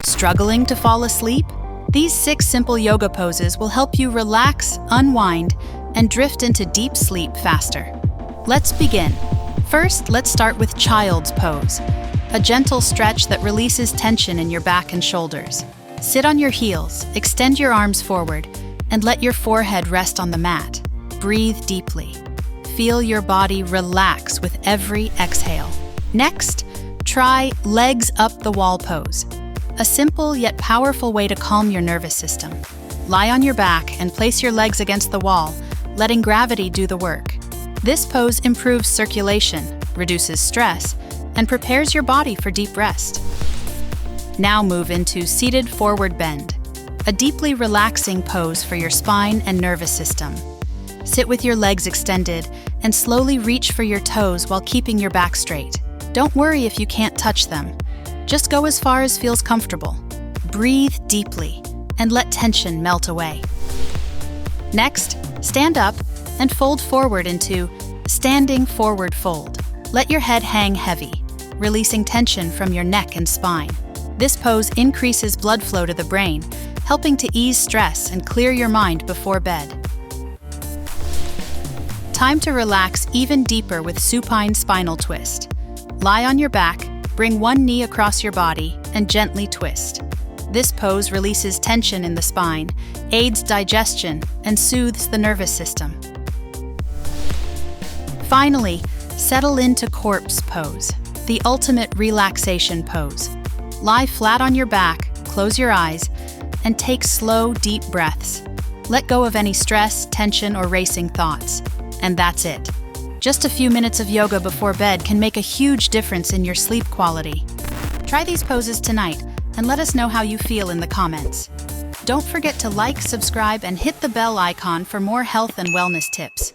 Struggling to fall asleep? These 6 simple yoga poses will help you relax, unwind, and drift into deep sleep faster. Let's begin. First, let's start with Child's Pose, a gentle stretch that releases tension in your back and shoulders. Sit on your heels, extend your arms forward, and let your forehead rest on the mat. Breathe deeply. Feel your body relax with every exhale. Next, try Legs Up the Wall pose, a simple yet powerful way to calm your nervous system. Lie on your back and place your legs against the wall, letting gravity do the work. This pose improves circulation, reduces stress, and prepares your body for deep rest. Now move into Seated Forward Bend, a deeply relaxing pose for your spine and nervous system. Sit with your legs extended and slowly reach for your toes while keeping your back straight. Don't worry if you can't touch them. Just go as far as feels comfortable. Breathe deeply and let tension melt away. Next, stand up and fold forward into Standing Forward Fold. Let your head hang heavy, releasing tension from your neck and spine. This pose increases blood flow to the brain, helping to ease stress and clear your mind before bed. Time to relax even deeper with Supine Spinal Twist. Lie on your back, bring one knee across your body, and gently twist. This pose releases tension in the spine, aids digestion, and soothes the nervous system. Finally, settle into Corpse Pose, the ultimate relaxation pose. Lie flat on your back, close your eyes, and take slow, deep breaths. Let go of any stress, tension, or racing thoughts. And that's it. Just a few minutes of yoga before bed can make a huge difference in your sleep quality. Try these poses tonight and let us know how you feel in the comments. Don't forget to like, subscribe, and hit the bell icon for more health and wellness tips.